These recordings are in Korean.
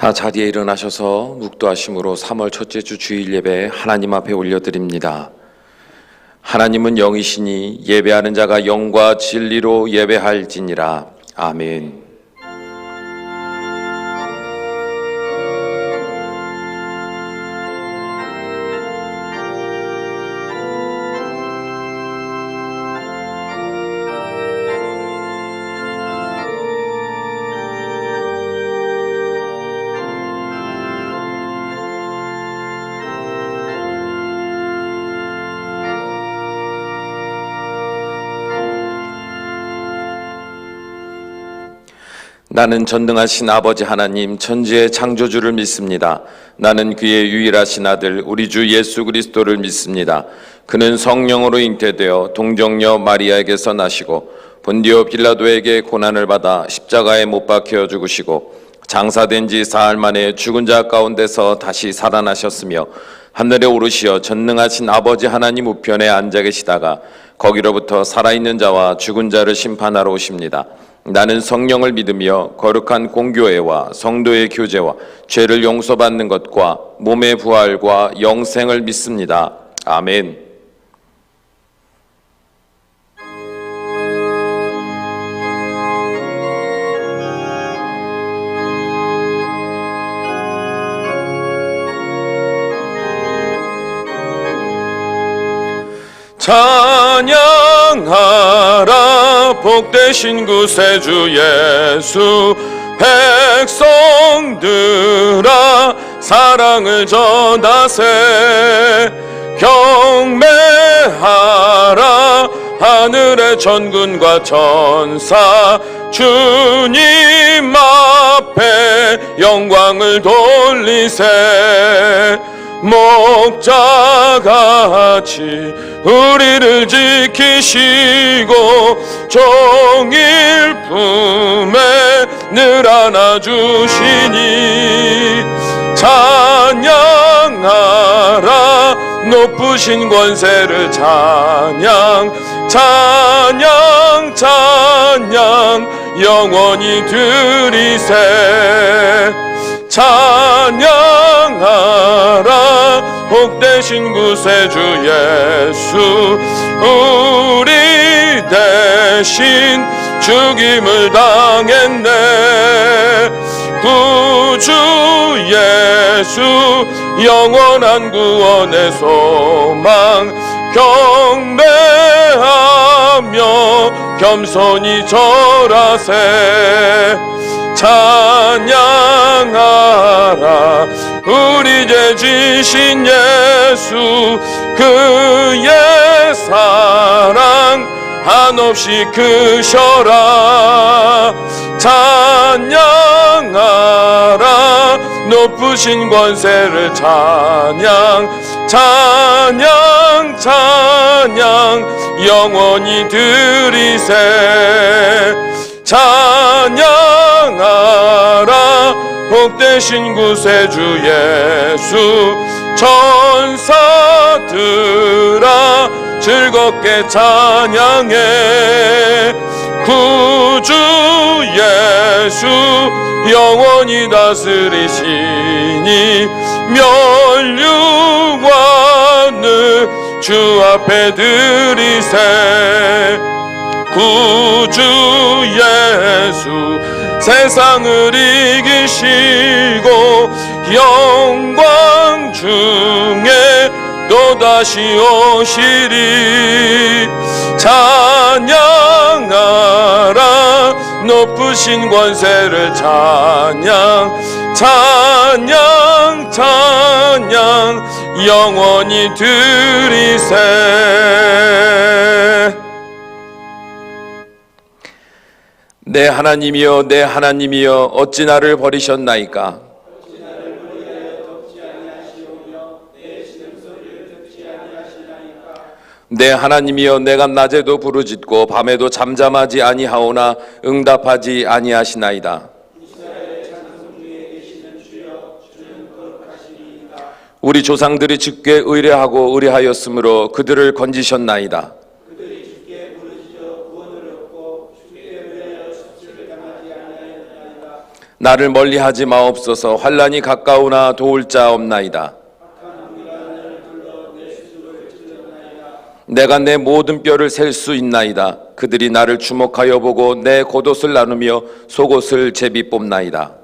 다 자리에 일어나셔서 묵도하심으로 3월 첫째 주 주일 예배 하나님 앞에 올려드립니다. 하나님은 영이시니 예배하는 자가 영과 진리로 예배할지니라. 아멘. 나는 전능하신 아버지 하나님 천지의 창조주를 믿습니다. 나는 그의 유일하신 아들 우리 주 예수 그리스도를 믿습니다. 그는 성령으로 잉태되어 동정녀 마리아에게서 나시고 본디오 빌라도에게 고난을 받아 십자가에 못 박혀 죽으시고 장사된 지 사흘 만에 죽은 자 가운데서 다시 살아나셨으며 하늘에 오르시어 전능하신 아버지 하나님 우편에 앉아 계시다가 거기로부터 살아있는 자와 죽은 자를 심판하러 오십니다. 나는 성령을 믿으며 거룩한 공교회와 성도의 교제와 죄를 용서받는 것과 몸의 부활과 영생을 믿습니다. 아멘. 찬양하라 복되신 구세주 예수 백성들아 사랑을 전하세 경배하라 하늘의 천군과 천사 주님 앞에 영광을 돌리세 목자같이 우리를 지키시고 종일 품에 늘 안아주시니 찬양하라 높으신 권세를 찬양 찬양 찬양 영원히 드리세 찬양하라 복되신 구세주 예수 우리 대신 죽임을 당했네 구주 예수 영원한 구원의 소망 경배하며 겸손히 절하세 찬양하라 우리 죄 지신 예수 그의 사랑 한없이 크셔라 찬양하라 높으신 권세를 찬양 찬양 찬양 영원히 드리세 찬양하라 복되신 구세주 예수 천사들아 즐겁게 찬양해 구주 예수 영원히 다스리시니 면류관을 주 앞에 드리세 구주 예수 세상을 이기시고 영광 중에 또다시 오시리 찬양하라 높으신 권세를 찬양 찬양 찬양 영원히 드리세 내 하나님이여 내 하나님이여 어찌 나를 버리셨나이까 내 하나님이여 내가 낮에도 부르짖고 밤에도 잠잠하지 아니하오나 응답하지 아니하시나이다. 우리 조상들이 주께 의뢰하고 의뢰하였으므로 그들을 건지셨나이다. 나를 멀리하지 마옵소서. 환난이 가까우나 도울 자 없나이다. 내가 내 모든 뼈를 셀 수 있나이다. 그들이 나를 주목하여 보고 내 겉옷을 나누며 속옷을 제비 뽑나이다.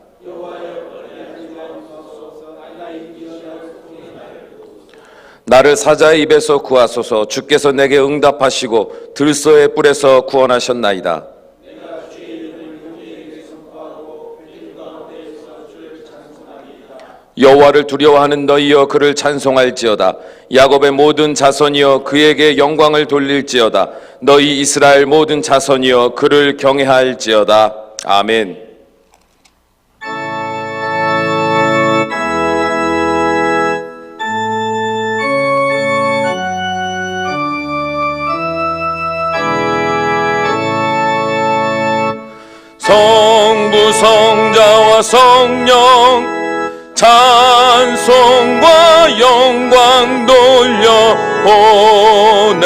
나를 사자의 입에서 구하소서. 주께서 내게 응답하시고 들소의 뿔에서 구원하셨나이다. 여호와를 두려워하는 너희여 그를 찬송할지어다. 야곱의 모든 자손이여 그에게 영광을 돌릴지어다. 너희 이스라엘 모든 자손이여 그를 경외할지어다. 아멘. 성부 성자와 성령 찬송과 영광 돌려 보내세.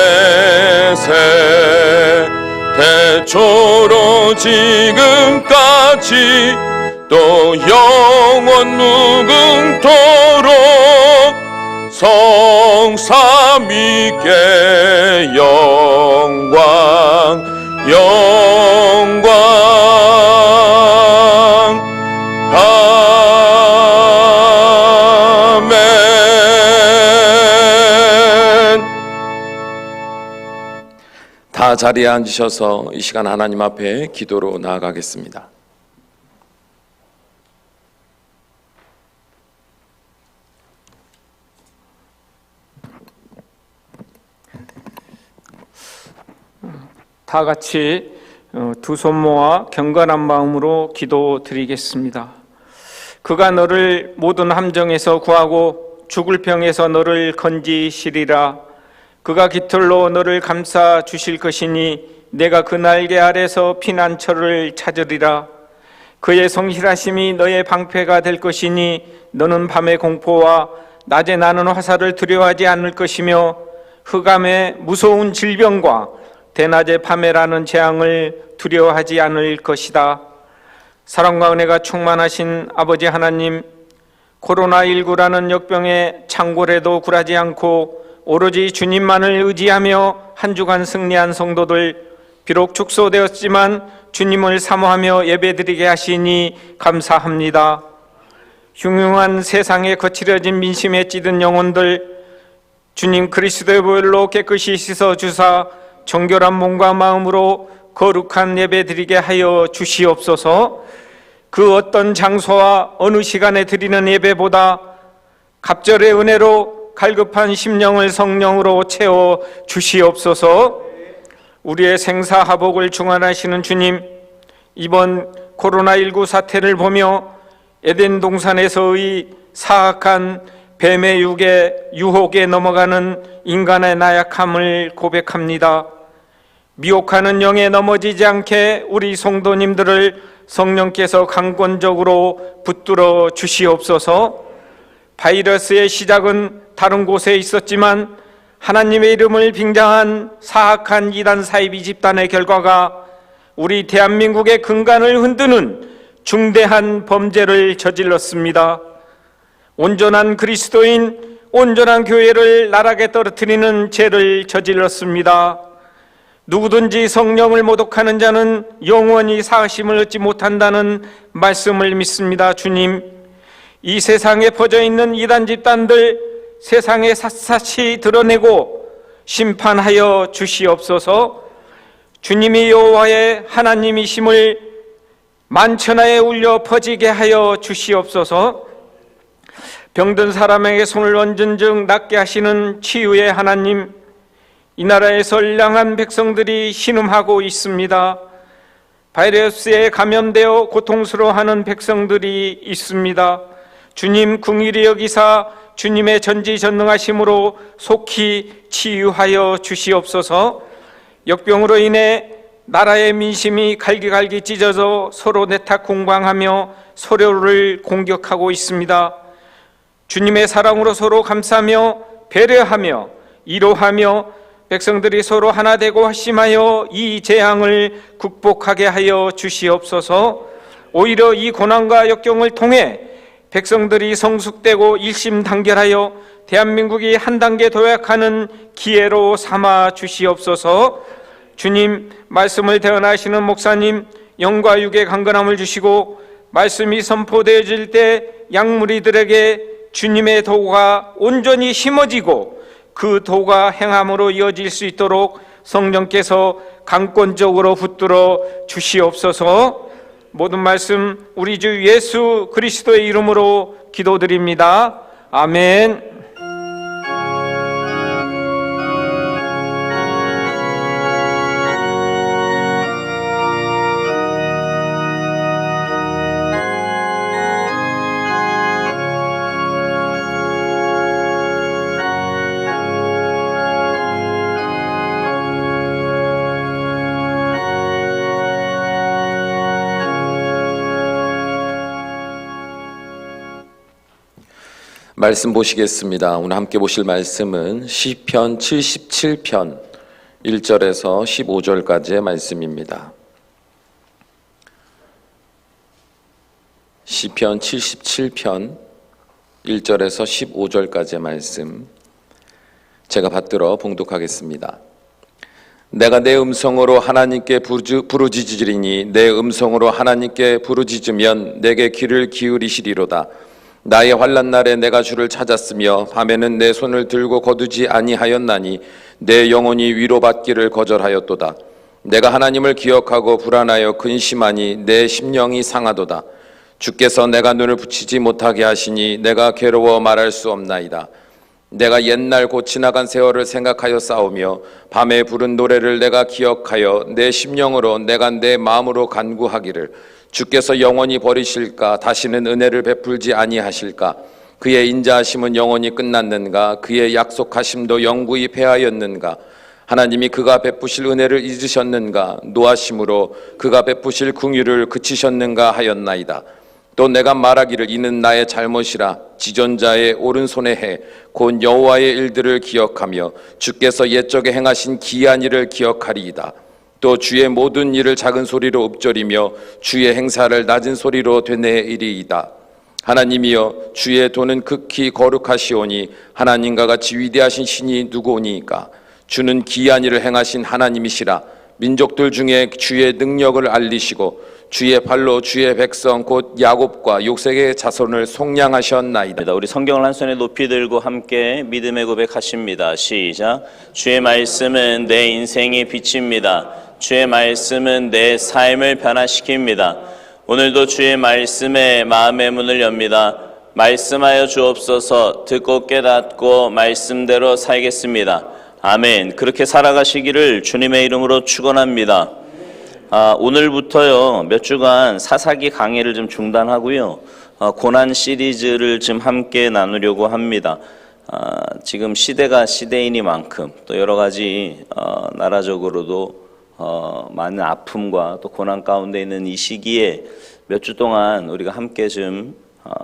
태초로 지금까지 또 영원 무궁토록 성삼위께 영광 다 자리에 앉으셔서 이 시간 하나님 앞에 기도로 나아가겠습니다. 다 같이 두 손 모아 경건한 마음으로 기도드리겠습니다. 그가 너를 모든 함정에서 구하고 죽을 병에서 너를 건지시리라. 그가 깃털로 너를 감싸 주실 것이니 내가 그 날개 아래서 피난처를 찾으리라. 그의 성실하심이 너의 방패가 될 것이니 너는 밤의 공포와 낮에 나는 화살을 두려워하지 않을 것이며 흑암의 무서운 질병과 대낮의 밤에라는 재앙을 두려워하지 않을 것이다. 사랑과 은혜가 충만하신 아버지 하나님, 코로나19라는 역병의 창궐에도 굴하지 않고 오로지 주님만을 의지하며 한 주간 승리한 성도들, 비록 축소되었지만 주님을 사모하며 예배드리게 하시니 감사합니다. 흉흉한 세상에 거칠어진 민심에 찌든 영혼들, 주님 그리스도의 보혈로 깨끗이 씻어주사 정결한 몸과 마음으로 거룩한 예배드리게 하여 주시옵소서. 그 어떤 장소와 어느 시간에 드리는 예배보다 갑절의 은혜로 갈급한 심령을 성령으로 채워 주시옵소서. 우리의 생사하복을 중환하시는 주님, 이번 코로나19 사태를 보며 에덴 동산에서의 사악한 뱀의 유혹에 넘어가는 인간의 나약함을 고백합니다. 미혹하는 영에 넘어지지 않게 우리 성도님들을 성령께서 강권적으로 붙들어 주시옵소서. 바이러스의 시작은 다른 곳에 있었지만 하나님의 이름을 빙자한 사악한 이단 사이비 집단의 결과가 우리 대한민국의 근간을 흔드는 중대한 범죄를 저질렀습니다. 온전한 그리스도인, 온전한 교회를 나락에 떨어뜨리는 죄를 저질렀습니다. 누구든지 성령을 모독하는 자는 영원히 사하심을 얻지 못한다는 말씀을 믿습니다. 주님, 이 세상에 퍼져 있는 이단 집단들 세상에 샅샅이 드러내고 심판하여 주시옵소서. 주님이 여호와의 하나님이심을 만천하에 울려 퍼지게 하여 주시옵소서. 병든 사람에게 손을 얹은 즉 낫게 하시는 치유의 하나님, 이 나라의 선량한 백성들이 신음하고 있습니다. 바이러스에 감염되어 고통스러워하는 백성들이 있습니다. 주님 긍휼히 여기사 주님의 전지전능하심으로 속히 치유하여 주시옵소서. 역병으로 인해 나라의 민심이 갈기갈기 찢어져 서로 내탁공방하며 서로를 공격하고 있습니다. 주님의 사랑으로 서로 감싸며 배려하며 이로하며 백성들이 서로 하나 되고 합심하여 이 재앙을 극복하게 하여 주시옵소서. 오히려 이 고난과 역경을 통해 백성들이 성숙되고 일심단결하여 대한민국이 한 단계 도약하는 기회로 삼아 주시옵소서. 주님, 말씀을 대언하시는 목사님, 영과 육의 강건함을 주시고 말씀이 선포되어질 때 양무리들에게 주님의 도가 온전히 심어지고 그 도가 행함으로 이어질 수 있도록 성령께서 강권적으로 붙들어 주시옵소서. 모든 말씀 우리 주 예수 그리스도의 이름으로 기도드립니다. 아멘. 말씀 보시겠습니다. 오늘 함께 보실 말씀은 시편 77편 1절에서 15절까지의 말씀입니다. 시편 77편 1절에서 15절까지의 말씀 제가 받들어 봉독하겠습니다. 내가 내 음성으로 하나님께 부르짖으리니 내 음성으로 하나님께 부르짖으면 내게 귀를 기울이시리로다. 나의 환난 날에 내가 주를 찾았으며 밤에는 내 손을 들고 거두지 아니하였나니 내 영혼이 위로받기를 거절하였도다. 내가 하나님을 기억하고 불안하여 근심하니 내 심령이 상하도다. 주께서 내가 눈을 붙이지 못하게 하시니 내가 괴로워 말할 수 없나이다. 내가 옛날 곧 지나간 세월을 생각하여 싸우며 밤에 부른 노래를 내가 기억하여 내 심령으로 내가 내 마음으로 간구하기를 주께서 영원히 버리실까? 다시는 은혜를 베풀지 아니하실까? 그의 인자하심은 영원히 끝났는가? 그의 약속하심도 영구히 패하였는가? 하나님이 그가 베푸실 은혜를 잊으셨는가? 노하심으로 그가 베푸실 긍휼을 그치셨는가 하였나이다. 또 내가 말하기를 이는 나의 잘못이라. 지존자의 오른손에 해 곧 여호와의 일들을 기억하며 주께서 옛적에 행하신 기이한 일을 기억하리이다. 또 주의 모든 일을 작은 소리로 읊조리며 주의 행사를 낮은 소리로 되뇌이리이다. 하나님이여, 주의 도는 극히 거룩하시오니 하나님과 같이 위대하신 신이 누구오니까? 주는 기이한 일을 행하신 하나님이시라. 민족들 중에 주의 능력을 알리시고 주의 발로 주의 백성 곧 야곱과 요셉의 자손을 속량하셨나이다. 우리 성경을 한 손에 높이 들고 함께 믿음의 고백하십니다. 시작. 주의 말씀은 내 인생의 빛입니다. 주의 말씀은 내 삶을 변화시킵니다. 오늘도 주의 말씀에 마음의 문을 엽니다. 말씀하여 주옵소서. 듣고 깨닫고 말씀대로 살겠습니다. 아멘. 그렇게 살아가시기를 주님의 이름으로 축원합니다. 오늘부터요 몇 주간 사사기 강의를 좀 중단하고요 고난 시리즈를 좀 함께 나누려고 합니다. 지금 시대가 시대이니만큼 또 여러 가지 나라적으로도 많은 아픔과 또 고난 가운데 있는 이 시기에 몇 주 동안 우리가 함께 좀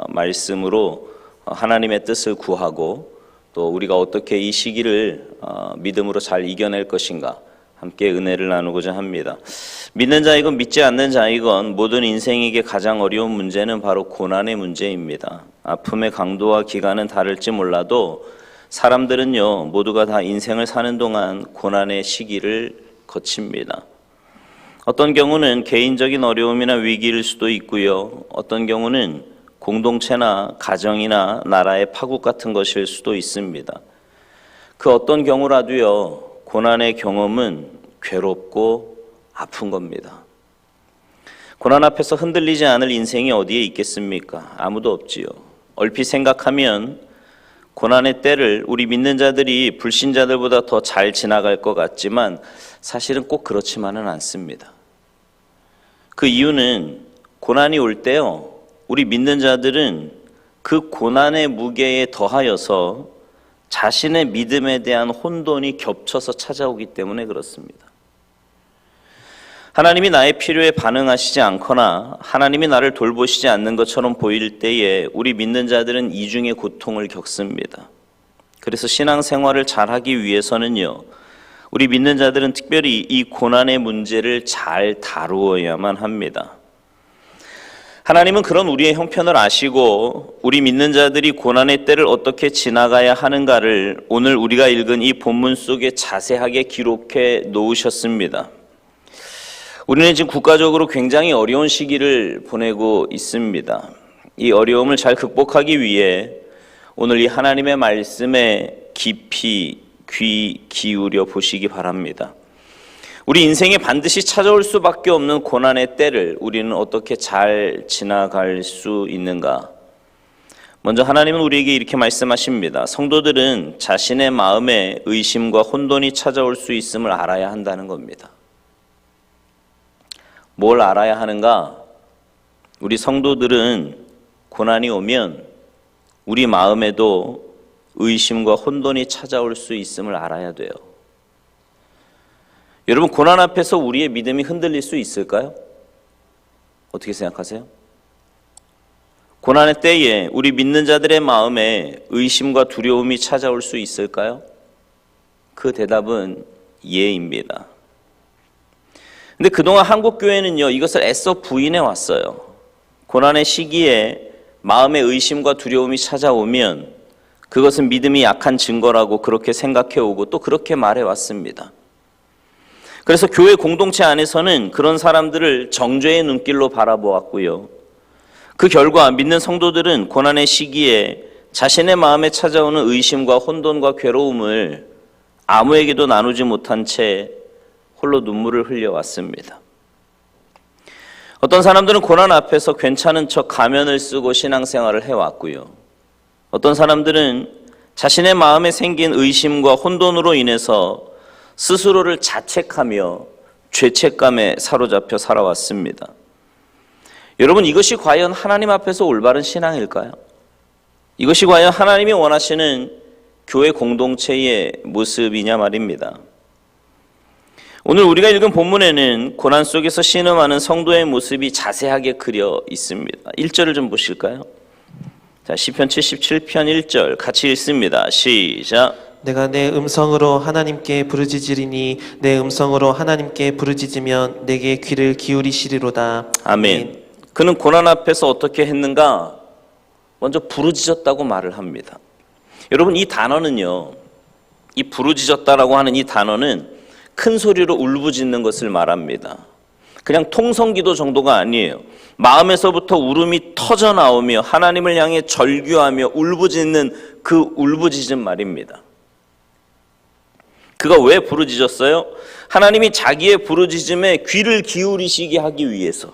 말씀으로 하나님의 뜻을 구하고 또 우리가 어떻게 이 시기를 믿음으로 잘 이겨낼 것인가 함께 은혜를 나누고자 합니다. 믿는 자이건 믿지 않는 자이건 모든 인생에게 가장 어려운 문제는 바로 고난의 문제입니다. 아픔의 강도와 기간은 다를지 몰라도 사람들은요 모두가 다 인생을 사는 동안 고난의 시기를 거칩니다. 어떤 경우는 개인적인 어려움이나 위기일 수도 있고요. 어떤 경우는 공동체나 가정이나 나라의 파국 같은 것일 수도 있습니다. 그 어떤 경우라도요 고난의 경험은 괴롭고 아픈 겁니다. 고난 앞에서 흔들리지 않을 인생이 어디에 있겠습니까? 아무도 없지요. 얼핏 생각하면 고난의 때를 우리 믿는 자들이 불신자들보다 더 잘 지나갈 것 같지만 사실은 꼭 그렇지만은 않습니다. 그 이유는 고난이 올 때요 우리 믿는 자들은 그 고난의 무게에 더하여서 자신의 믿음에 대한 혼돈이 겹쳐서 찾아오기 때문에 그렇습니다. 하나님이 나의 필요에 반응하시지 않거나 하나님이 나를 돌보시지 않는 것처럼 보일 때에 우리 믿는 자들은 이중의 고통을 겪습니다. 그래서 신앙생활을 잘하기 위해서는요 우리 믿는 자들은 특별히 이 고난의 문제를 잘 다루어야만 합니다. 하나님은 그런 우리의 형편을 아시고 우리 믿는 자들이 고난의 때를 어떻게 지나가야 하는가를 오늘 우리가 읽은 이 본문 속에 자세하게 기록해 놓으셨습니다. 우리는 지금 국가적으로 굉장히 어려운 시기를 보내고 있습니다. 이 어려움을 잘 극복하기 위해 오늘 이 하나님의 말씀에 깊이 귀 기울여 보시기 바랍니다. 우리 인생에 반드시 찾아올 수밖에 없는 고난의 때를 우리는 어떻게 잘 지나갈 수 있는가? 먼저 하나님은 우리에게 이렇게 말씀하십니다. 성도들은 자신의 마음에 의심과 혼돈이 찾아올 수 있음을 알아야 한다는 겁니다. 뭘 알아야 하는가? 우리 성도들은 고난이 오면 우리 마음에도 의심과 혼돈이 찾아올 수 있음을 알아야 돼요. 여러분, 고난 앞에서 우리의 믿음이 흔들릴 수 있을까요? 어떻게 생각하세요? 고난의 때에 우리 믿는 자들의 마음에 의심과 두려움이 찾아올 수 있을까요? 그 대답은 예입니다. 근데 그동안 한국교회는요, 이것을 애써 부인해 왔어요. 고난의 시기에 마음의 의심과 두려움이 찾아오면 그것은 믿음이 약한 증거라고 그렇게 생각해 오고 또 그렇게 말해 왔습니다. 그래서 교회 공동체 안에서는 그런 사람들을 정죄의 눈길로 바라보았고요. 그 결과 믿는 성도들은 고난의 시기에 자신의 마음에 찾아오는 의심과 혼돈과 괴로움을 아무에게도 나누지 못한 채 홀로 눈물을 흘려왔습니다. 어떤 사람들은 고난 앞에서 괜찮은 척 가면을 쓰고 신앙생활을 해왔고요. 어떤 사람들은 자신의 마음에 생긴 의심과 혼돈으로 인해서 스스로를 자책하며 죄책감에 사로잡혀 살아왔습니다. 여러분, 이것이 과연 하나님 앞에서 올바른 신앙일까요? 이것이 과연 하나님이 원하시는 교회 공동체의 모습이냐 말입니다. 오늘 우리가 읽은 본문에는 고난 속에서 신음하는 성도의 모습이 자세하게 그려 있습니다. 1절을 좀 보실까요? 자, 시편 77편 1절 같이 읽습니다. 시작. 내가 내 음성으로 하나님께 부르짖으리니 내 음성으로 하나님께 부르짖으면 내게 귀를 기울이시리로다. 아멘. 그는 고난 앞에서 어떻게 했는가? 먼저 부르짖었다고 말을 합니다. 여러분, 이 단어는요, 이 부르짖었다라고 하는 이 단어는 큰 소리로 울부짖는 것을 말합니다. 그냥 통성기도 정도가 아니에요. 마음에서부터 울음이 터져 나오며 하나님을 향해 절규하며 울부짖는 그 울부짖음 말입니다. 그가 왜 부르짖었어요? 하나님이 자기의 부르짖음에 귀를 기울이시게 하기 위해서.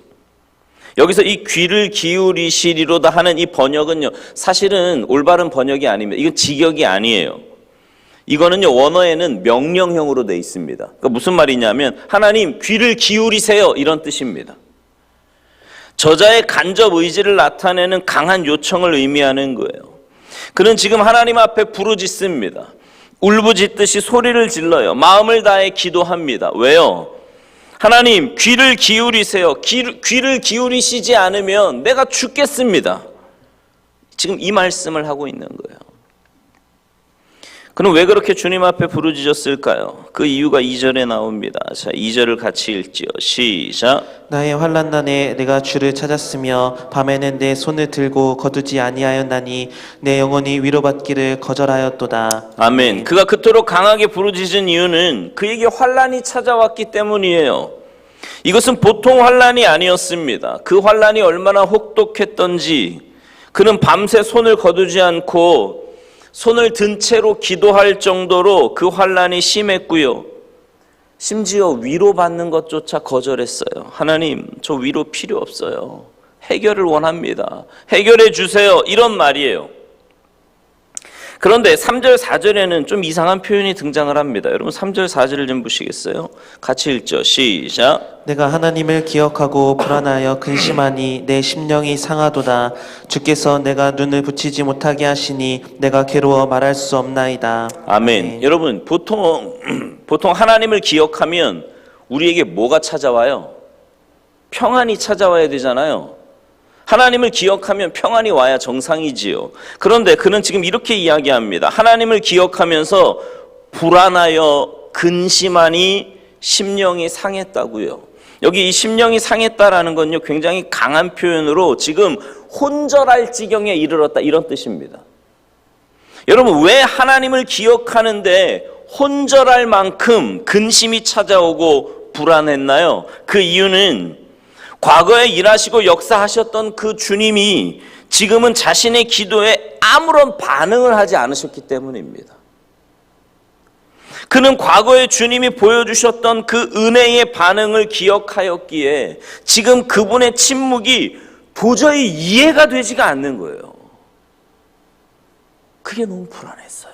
여기서 이 귀를 기울이시리로다 하는 이 번역은요, 사실은 올바른 번역이 아닙니다. 이건 직역이 아니에요. 이거는요, 원어에는 명령형으로 되어 있습니다. 그러니까 무슨 말이냐면 하나님 귀를 기울이세요, 이런 뜻입니다. 저자의 간접 의지를 나타내는 강한 요청을 의미하는 거예요. 그는 지금 하나님 앞에 부르짖습니다. 울부짖듯이 소리를 질러요. 마음을 다해 기도합니다. 왜요? 하나님, 귀를 기울이세요. 귀를 기울이시지 않으면 내가 죽겠습니다. 지금 이 말씀을 하고 있는 거예요. 그럼 왜 그렇게 주님 앞에 부르짖었을까요? 그 이유가 2절에 나옵니다. 자, 2절을 같이 읽지요. 시작. 나의 환난날에 내가 주를 찾았으며 밤에는 내 손을 들고 거두지 아니하였나니 내 영혼이 위로받기를 거절하였도다. 아멘. 그가 그토록 강하게 부르짖은 이유는 그에게 환난이 찾아왔기 때문이에요. 이것은 보통 환난이 아니었습니다. 그 환난이 얼마나 혹독했던지 그는 밤새 손을 거두지 않고 손을 든 채로 기도할 정도로 그 환난이 심했고요. 심지어 위로받는 것조차 거절했어요. 하나님, 저 위로 필요 없어요. 해결을 원합니다. 해결해 주세요. 이런 말이에요. 그런데 3절, 4절에는 좀 이상한 표현이 등장을 합니다. 여러분 3절, 4절을 좀 보시겠어요? 같이 읽죠. 시작. 내가 하나님을 기억하고 불안하여 근심하니 내 심령이 상하도다. 주께서 내가 눈을 붙이지 못하게 하시니 내가 괴로워 말할 수 없나이다. 아멘. 여러분 보통 하나님을 기억하면 우리에게 뭐가 찾아와요? 평안이 찾아와야 되잖아요. 하나님을 기억하면 평안이 와야 정상이지요. 그런데 그는 지금 이렇게 이야기합니다. 하나님을 기억하면서 불안하여 근심하니 심령이 상했다고요. 여기 이 심령이 상했다라는 건요, 굉장히 강한 표현으로 지금 혼절할 지경에 이르렀다, 이런 뜻입니다. 여러분, 왜 하나님을 기억하는데 혼절할 만큼 근심이 찾아오고 불안했나요? 그 이유는 과거에 일하시고 역사하셨던 그 주님이 지금은 자신의 기도에 아무런 반응을 하지 않으셨기 때문입니다. 그는 과거에 주님이 보여주셨던 그 은혜의 반응을 기억하였기에 지금 그분의 침묵이 도저히 이해가 되지가 않는 거예요. 그게 너무 불안했어요.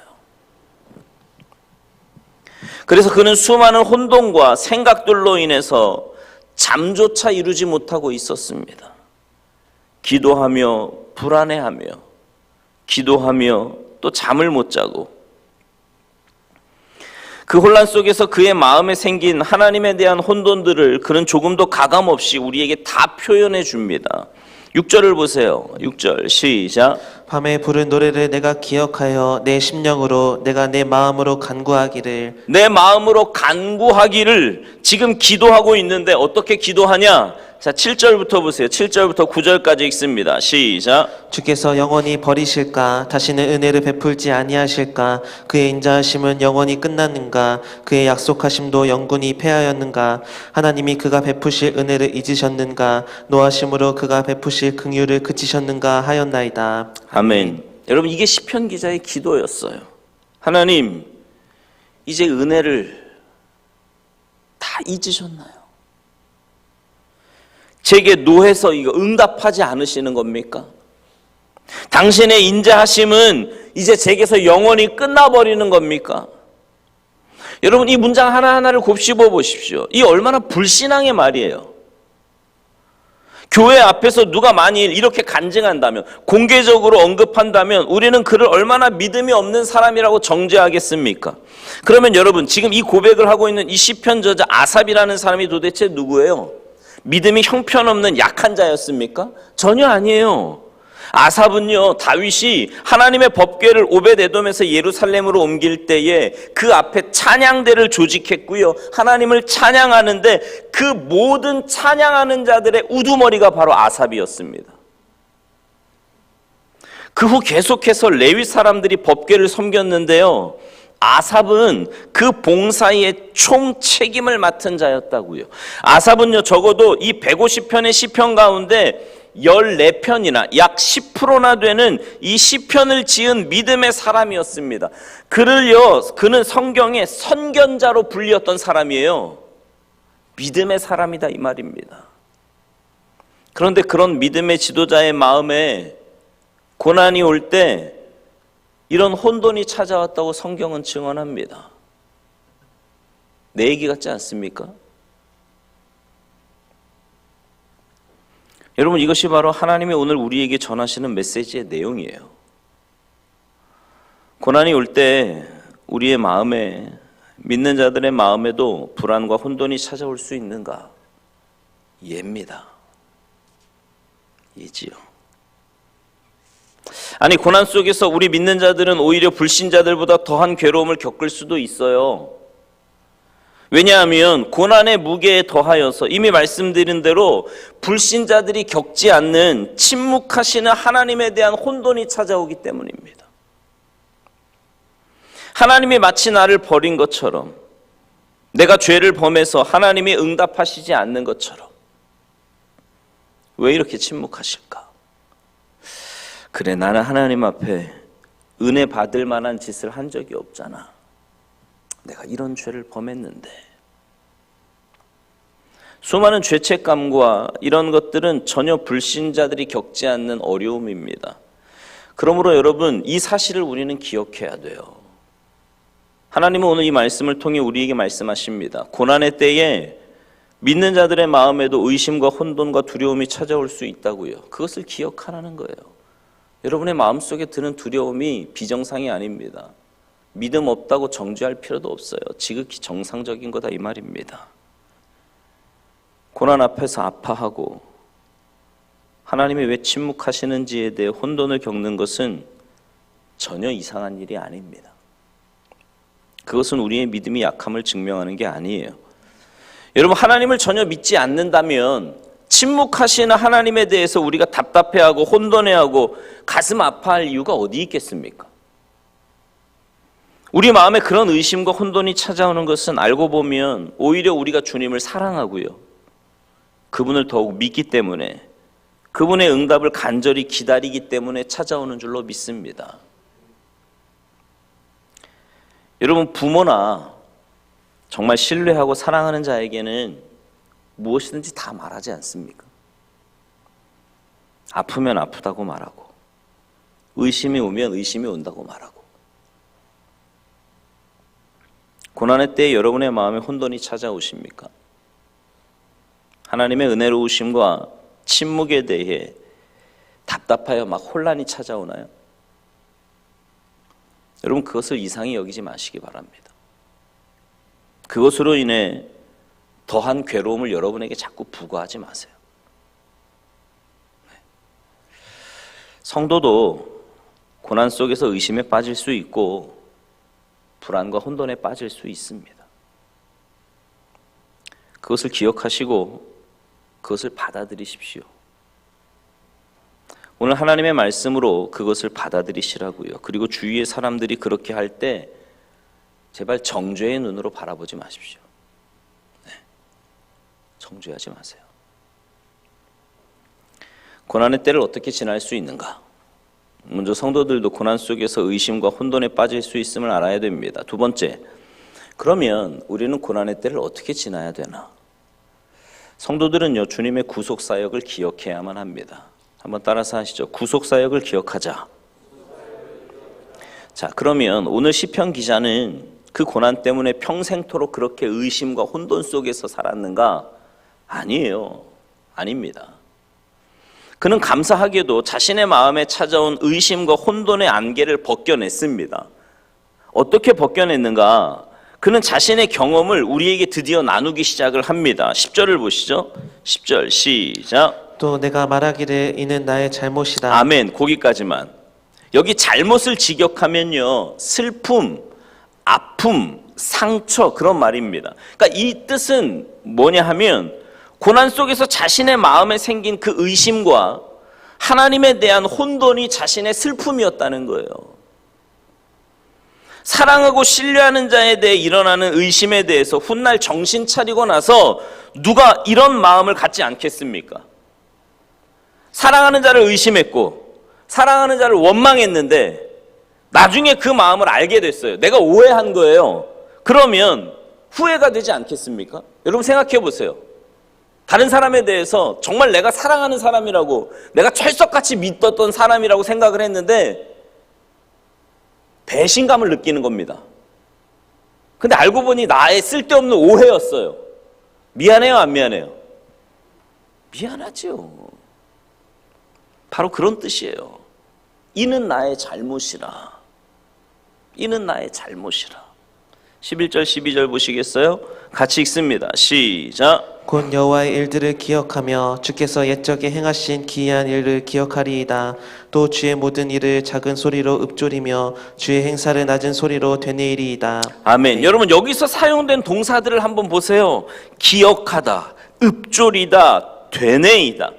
그래서 그는 수많은 혼돈과 생각들로 인해서 잠조차 이루지 못하고 있었습니다. 기도하며 불안해하며 기도하며 또 잠을 못 자고 그 혼란 속에서 그의 마음에 생긴 하나님에 대한 혼돈들을 그는 조금도 가감없이 우리에게 다 표현해 줍니다. 6절을 보세요. 6절 시작. 밤에 부른 노래를 내가 기억하여 내 심령으로 내가 내 마음으로 간구하기를. 내 마음으로 간구하기를 지금 기도하고 있는데 어떻게 기도하냐? 자, 7절부터 보세요. 7절부터 9절까지 읽습니다. 시작. 주께서 영원히 버리실까? 다시는 은혜를 베풀지 아니하실까? 그의 인자하심은 영원히 끝났는가? 그의 약속하심도 영군이 패하였는가? 하나님이 그가 베푸실 은혜를 잊으셨는가? 노하심으로 그가 베푸실 긍휼을 그치셨는가 하였나이다. 아멘. 여러분, 이게 시편 기자의 기도였어요. 하나님, 이제 은혜를 다 잊으셨나요? 제게 노해서 이거 응답하지 않으시는 겁니까? 당신의 인자하심은 이제 제게서 영원히 끝나버리는 겁니까? 여러분, 이 문장 하나하나를 곱씹어 보십시오. 이 얼마나 불신앙의 말이에요. 교회 앞에서 누가 만일 이렇게 간증한다면, 공개적으로 언급한다면 우리는 그를 얼마나 믿음이 없는 사람이라고 정죄하겠습니까? 그러면 여러분, 지금 이 고백을 하고 있는 이 시편 저자 아삽이라는 사람이 도대체 누구예요? 믿음이 형편없는 약한 자였습니까? 전혀 아니에요. 아삽은요, 다윗이 하나님의 법궤를 오벳에돔에서 예루살렘으로 옮길 때에 그 앞에 찬양대를 조직했고요, 하나님을 찬양하는데 그 모든 찬양하는 자들의 우두머리가 바로 아삽이었습니다. 그 후 계속해서 레위 사람들이 법궤를 섬겼는데요, 아삽은 그 봉사의 총 책임을 맡은 자였다고요. 아삽은요, 적어도 이 150편의 시편 가운데 14편이나 약 10%나 되는 이 시편을 지은 믿음의 사람이었습니다. 그는 성경의 선견자로 불렸던 사람이에요. 믿음의 사람이다, 이 말입니다. 그런데 그런 믿음의 지도자의 마음에 고난이 올 때 이런 혼돈이 찾아왔다고 성경은 증언합니다. 내 얘기 같지 않습니까? 여러분, 이것이 바로 하나님이 오늘 우리에게 전하시는 메시지의 내용이에요. 고난이 올 때 우리의 마음에, 믿는 자들의 마음에도 불안과 혼돈이 찾아올 수 있는가? 예입니다. 예지요. 아니, 고난 속에서 우리 믿는 자들은 오히려 불신자들보다 더한 괴로움을 겪을 수도 있어요. 왜냐하면 고난의 무게에 더하여서 이미 말씀드린 대로 불신자들이 겪지 않는 침묵하시는 하나님에 대한 혼돈이 찾아오기 때문입니다. 하나님이 마치 나를 버린 것처럼, 내가 죄를 범해서 하나님이 응답하시지 않는 것처럼 왜 이렇게 침묵하실까? 그래, 나는 하나님 앞에 은혜 받을 만한 짓을 한 적이 없잖아. 내가 이런 죄를 범했는데. 수많은 죄책감과 이런 것들은 전혀 불신자들이 겪지 않는 어려움입니다. 그러므로 여러분, 이 사실을 우리는 기억해야 돼요. 하나님은 오늘 이 말씀을 통해 우리에게 말씀하십니다. 고난의 때에 믿는 자들의 마음에도 의심과 혼돈과 두려움이 찾아올 수 있다고요. 그것을 기억하라는 거예요. 여러분의 마음속에 드는 두려움이 비정상이 아닙니다. 믿음 없다고 정죄할 필요도 없어요. 지극히 정상적인 거다, 이 말입니다. 고난 앞에서 아파하고 하나님이 왜 침묵하시는지에 대해 혼돈을 겪는 것은 전혀 이상한 일이 아닙니다. 그것은 우리의 믿음이 약함을 증명하는 게 아니에요. 여러분, 하나님을 전혀 믿지 않는다면 침묵하시는 하나님에 대해서 우리가 답답해하고 혼돈해하고 가슴 아파할 이유가 어디 있겠습니까? 우리 마음에 그런 의심과 혼돈이 찾아오는 것은 알고 보면 오히려 우리가 주님을 사랑하고요, 그분을 더욱 믿기 때문에, 그분의 응답을 간절히 기다리기 때문에 찾아오는 줄로 믿습니다. 여러분, 부모나 정말 신뢰하고 사랑하는 자에게는 무엇이든지 다 말하지 않습니까? 아프면 아프다고 말하고, 의심이 오면 의심이 온다고 말하고. 고난의 때에 여러분의 마음에 혼돈이 찾아오십니까? 하나님의 은혜로우심과 침묵에 대해 답답하여 막 혼란이 찾아오나요? 여러분, 그것을 이상히 여기지 마시기 바랍니다. 그것으로 인해 더한 괴로움을 여러분에게 자꾸 부과하지 마세요. 성도도 고난 속에서 의심에 빠질 수 있고 불안과 혼돈에 빠질 수 있습니다. 그것을 기억하시고 그것을 받아들이십시오. 오늘 하나님의 말씀으로 그것을 받아들이시라고요. 그리고 주위의 사람들이 그렇게 할 때 제발 정죄의 눈으로 바라보지 마십시오. 정죄하지 마세요. 고난의 때를 어떻게 지날 수 있는가? 먼저 성도들도 고난 속에서 의심과 혼돈에 빠질 수 있음을 알아야 됩니다. 두 번째, 그러면 우리는 고난의 때를 어떻게 지나야 되나? 성도들은요, 주님의 구속사역을 기억해야만 합니다. 한번 따라서 하시죠. 구속사역을 기억하자. 자, 그러면 오늘 시편 기자는 그 고난 때문에 평생토록 그렇게 의심과 혼돈 속에서 살았는가? 아니에요. 아닙니다. 그는 감사하게도 자신의 마음에 찾아온 의심과 혼돈의 안개를 벗겨냈습니다. 어떻게 벗겨냈는가? 그는 자신의 경험을 우리에게 드디어 나누기 시작을 합니다. 10절을 보시죠. 10절 시작. 또 내가 말하기를 이는 나의 잘못이다. 아멘. 거기까지만. 여기 잘못을 직역하면요, 슬픔, 아픔, 상처, 그런 말입니다. 그러니까 이 뜻은 뭐냐 하면 고난 속에서 자신의 마음에 생긴 그 의심과 하나님에 대한 혼돈이 자신의 슬픔이었다는 거예요. 사랑하고 신뢰하는 자에 대해 일어나는 의심에 대해서 훗날 정신 차리고 나서 누가 이런 마음을 갖지 않겠습니까? 사랑하는 자를 의심했고 사랑하는 자를 원망했는데 나중에 그 마음을 알게 됐어요. 내가 오해한 거예요. 그러면 후회가 되지 않겠습니까? 여러분 생각해 보세요. 다른 사람에 대해서 정말 내가 사랑하는 사람이라고, 내가 철석같이 믿었던 사람이라고 생각을 했는데 배신감을 느끼는 겁니다. 근데 알고 보니 나의 쓸데없는 오해였어요. 미안해요, 안 미안해요? 미안하죠. 바로 그런 뜻이에요. 이는 나의 잘못이라. 이는 나의 잘못이라. 11절 12절 보시겠어요? 같이 읽습니다. 시작. 곧 여호와의 일들을 기억하며 주께서 옛적에 행하신 기이한 일을 기억하리이다. 또 주의 모든 일을 작은 소리로 읊조리며 주의 행사를 낮은 소리로 되뇌이리이다. 아멘. 네. 여러분 여기서 사용된 동사들을 한번 보세요. 기억하다, 읊조리다, 되뇌이다.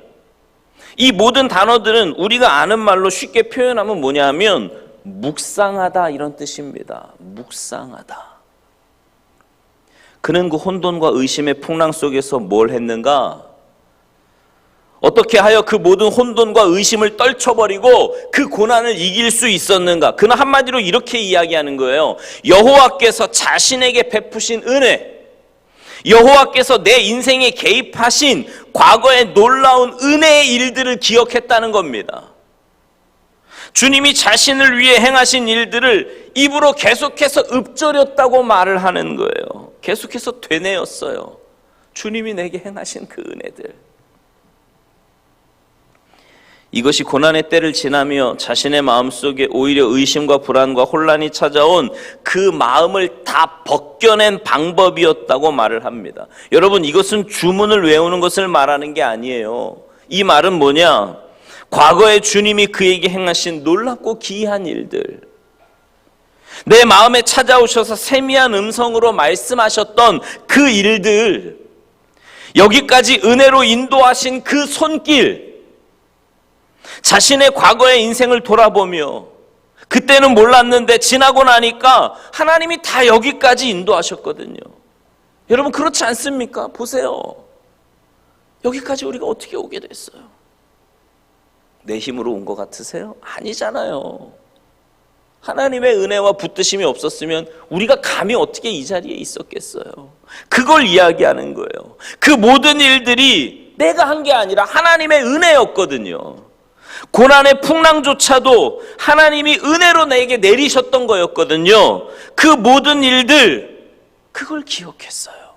이 모든 단어들은 우리가 아는 말로 쉽게 표현하면 뭐냐면 묵상하다, 이런 뜻입니다. 묵상하다. 그는 그 혼돈과 의심의 풍랑 속에서 뭘 했는가? 어떻게 하여 그 모든 혼돈과 의심을 떨쳐버리고 그 고난을 이길 수 있었는가? 그는 한마디로 이렇게 이야기하는 거예요. 여호와께서 자신에게 베푸신 은혜, 여호와께서 내 인생에 개입하신 과거의 놀라운 은혜의 일들을 기억했다는 겁니다. 주님이 자신을 위해 행하신 일들을 입으로 계속해서 읊조렸다고 말을 하는 거예요. 계속해서 되뇌었어요. 주님이 내게 행하신 그 은혜들. 이것이 고난의 때를 지나며 자신의 마음속에 오히려 의심과 불안과 혼란이 찾아온 그 마음을 다 벗겨낸 방법이었다고 말을 합니다. 여러분, 이것은 주문을 외우는 것을 말하는 게 아니에요. 이 말은 뭐냐? 과거에 주님이 그에게 행하신 놀랍고 기이한 일들, 내 마음에 찾아오셔서 세미한 음성으로 말씀하셨던 그 일들, 여기까지 은혜로 인도하신 그 손길, 자신의 과거의 인생을 돌아보며 그때는 몰랐는데 지나고 나니까 하나님이 다 여기까지 인도하셨거든요. 여러분 그렇지 않습니까? 보세요. 여기까지 우리가 어떻게 오게 됐어요? 내 힘으로 온 것 같으세요? 아니잖아요. 하나님의 은혜와 붙드심이 없었으면 우리가 감히 어떻게 이 자리에 있었겠어요? 그걸 이야기하는 거예요. 그 모든 일들이 내가 한 게 아니라 하나님의 은혜였거든요. 고난의 풍랑조차도 하나님이 은혜로 내게 내리셨던 거였거든요. 그 모든 일들, 그걸 기억했어요.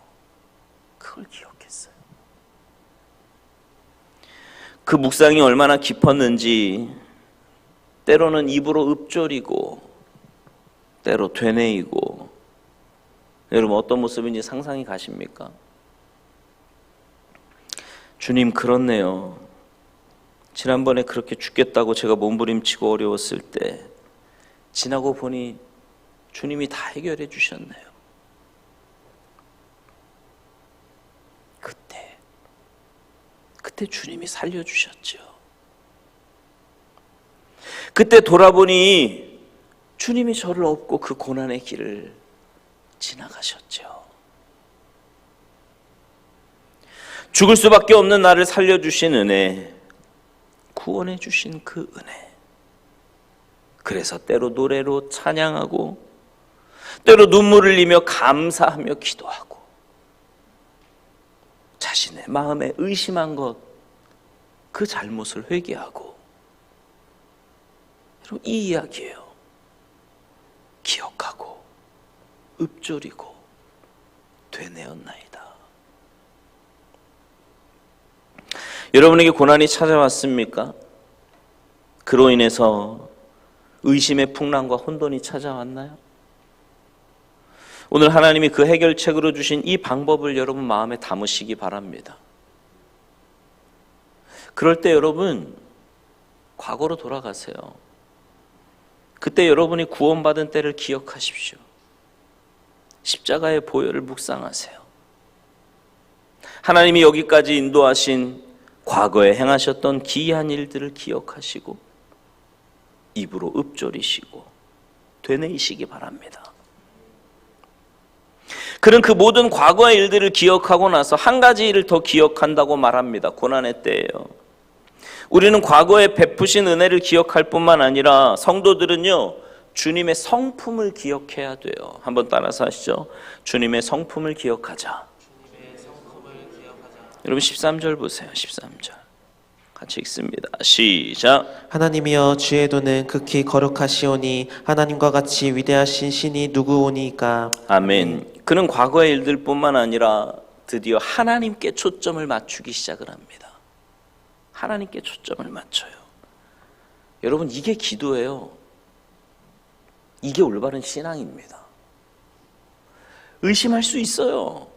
그걸 기억했어요. 그 묵상이 얼마나 깊었는지 때로는 입으로 읊조리고 때로 되뇌이고, 여러분 어떤 모습인지 상상이 가십니까? 주님 그렇네요. 지난번에 그렇게 죽겠다고 제가 몸부림치고 어려웠을 때 지나고 보니 주님이 다 해결해 주셨네요. 그때 주님이 살려주셨죠. 그때 돌아보니 주님이 저를 업고 그 고난의 길을 지나가셨죠. 죽을 수밖에 없는 나를 살려주신 은혜, 구원해 주신 그 은혜. 그래서 때로 노래로 찬양하고 때로 눈물을 흘리며 감사하며 기도하고 자신의 마음에 의심한 것, 그 잘못을 회개하고, 여러분 이 이야기예요. 기억하고 읊조리고 되뇌었나이다. 여러분에게 고난이 찾아왔습니까? 그로 인해서 의심의 풍랑과 혼돈이 찾아왔나요? 오늘 하나님이 그 해결책으로 주신 이 방법을 여러분 마음에 담으시기 바랍니다. 그럴 때 여러분 과거로 돌아가세요. 그때 여러분이 구원받은 때를 기억하십시오. 십자가의 보혈을 묵상하세요. 하나님이 여기까지 인도하신 과거에 행하셨던 기이한 일들을 기억하시고 입으로 읊조리시고 되뇌이시기 바랍니다. 그는 그 모든 과거의 일들을 기억하고 나서 한 가지 일을 더 기억한다고 말합니다. 고난의 때예요. 우리는 과거에 베푸신 은혜를 기억할 뿐만 아니라 성도들은요, 주님의 성품을 기억해야 돼요. 한번 따라서 하시죠. 주님의 성품을 기억하자. 여러분 13절 보세요. 13절 같이 읽습니다. 시작. 하나님이여 주의 도는 극히 거룩하시오니 하나님과 같이 위대하신 신이 누구오니까. 아멘. 그는 과거의 일들 뿐만 아니라 드디어 하나님께 초점을 맞추기 시작을 합니다. 하나님께 초점을 맞춰요. 여러분 이게 기도예요. 이게 올바른 신앙입니다. 의심할 수 있어요.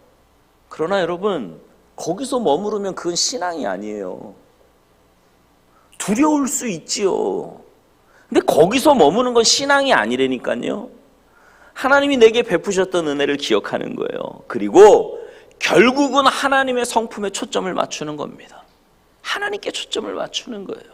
그러나 여러분 거기서 머무르면 그건 신앙이 아니에요. 두려울 수 있지요. 근데 거기서 머무는 건 신앙이 아니라니까요. 하나님이 내게 베푸셨던 은혜를 기억하는 거예요. 그리고 결국은 하나님의 성품에 초점을 맞추는 겁니다. 하나님께 초점을 맞추는 거예요.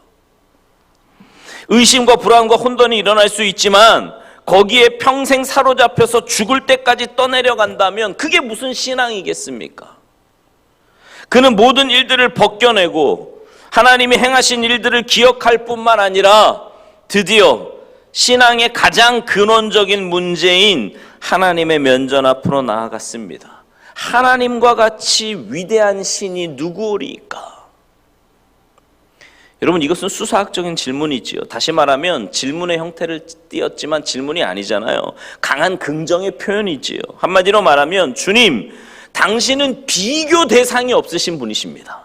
의심과 불안과 혼돈이 일어날 수 있지만 거기에 평생 사로잡혀서 죽을 때까지 떠내려간다면 그게 무슨 신앙이겠습니까? 그는 모든 일들을 벗겨내고 하나님이 행하신 일들을 기억할 뿐만 아니라 드디어 신앙의 가장 근원적인 문제인 하나님의 면전 앞으로 나아갔습니다. 하나님과 같이 위대한 신이 누구오리까? 여러분 이것은 수사학적인 질문이지요. 다시 말하면 질문의 형태를 띄었지만 질문이 아니잖아요. 강한 긍정의 표현이지요. 한마디로 말하면 주님, 당신은 비교 대상이 없으신 분이십니다.